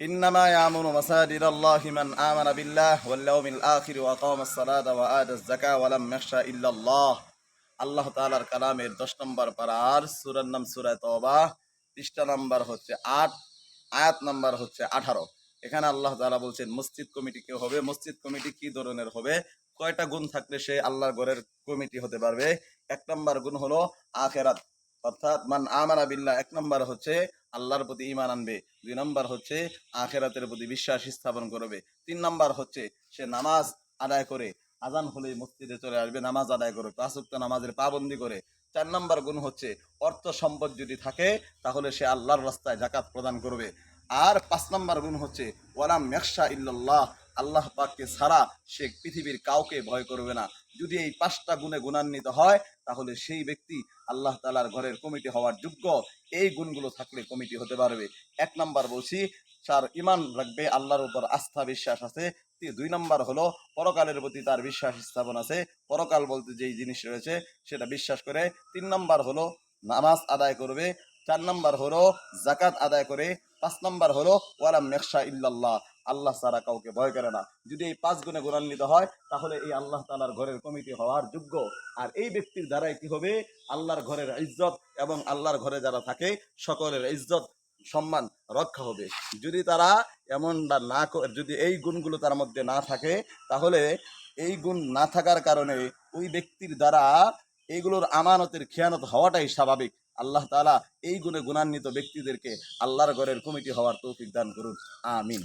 إنما يعمر مساجد الله من آمن بالله واليوم الآخر وأقام الصلاة وآتى الزكاة ولم يخشى إلا الله। আল্লাহ তাআলার কালামের 10 নম্বর পারার সূরার নাম সূরা তওবা, পৃষ্ঠা নাম্বার হচ্ছে 8, আয়াত নাম্বার হচ্ছে 18। এখানে আল্লাহ তাআলা বলছেন মসজিদ কমিটি কে হবে, মসজিদ কমিটি কি ধরনের হবে, কয়টা গুণ থাকলে সে আল্লাহর ঘরের কমিটি হতে পারবে। 1 নম্বর গুণ হলো আখিরাত, অর্থাৎ মান আমানা বিল্লাহ, 1 নম্বর হচ্ছে আল্লাহর প্রতি ঈমান আনবে, 2 নম্বর হচ্ছে আখিরাতের প্রতি বিশ্বাস স্থাপন করবে, 3 নম্বর হচ্ছে সে নামাজ আদায় করে আজান হলে মসজিদে চলে আসবে, নামাজ আদায় করে 5 ওয়াক্ত নামাজের পাবন্দি করে। 4 নম্বর গুণ হচ্ছে অর্থ সম্পদ যদি থাকে তাহলে সে আল্লাহর রাস্তায় যাকাত প্রদান করবে। আর 5 নম্বর গুণ হচ্ছে ওয়ালাম ইয়াখশা ইল্লাল্লাহ, আল্লাহ পাককে ছাড়া সে পৃথিবীর কাউকে ভয় করবে না। যদি এই 5টা গুণে গুণান্বিত হয় তাহলে সেই ব্যক্তি আল্লাহ তাআলার ঘরের কমিটি হওয়ার যোগ্য। এই গুণগুলো থাকলে কমিটি হতে পারবে। 1 নম্বর বলছি তার ঈমান রাখবে, আল্লাহর উপর আস্থা বিশ্বাস আছে। 2 নম্বর হলো পরকালের প্রতি তার বিশ্বাস স্থাপন আছে, পরকাল বলতে যেই জিনিস রয়েছে সেটা বিশ্বাস করে। 3 নম্বর হলো নামাজ আদায় করবে। 4 নম্বর হলো যাকাত আদায় করে। 5 নম্বর হলো ওয়ালাম ইয়াখশা ইল্লাল্লাহ, আল্লাহ ছাড়া কাউকে ভয় করে না। যদি এই 5 গুণে গুণান্বিত হয় তাহলে এই আল্লাহ তাআলার ঘরের কমিটি হওয়ার যোগ্য। আর এই ব্যক্তির দ্বারাই কি হবে, আল্লাহর ঘরের ইজ্জত এবং আল্লাহর ঘরে যারা থাকে সকলের ইজ্জত সম্মান রক্ষা হবে। যদি তারা এমনটা না যদি এই গুণগুলো তার মধ্যে না থাকে তাহলে এই গুণ না থাকার কারণে ওই ব্যক্তির দ্বারা এইগুলোর আমানতের খেয়ানত হওয়াটাই স্বাভাবিক। আল্লাহ তাআলা এই গুণে গুণান্বিত ব্যক্তিদেরকে আল্লাহর ঘরের কমিটি হওয়ার তৌফিক দান করুন, আমিন।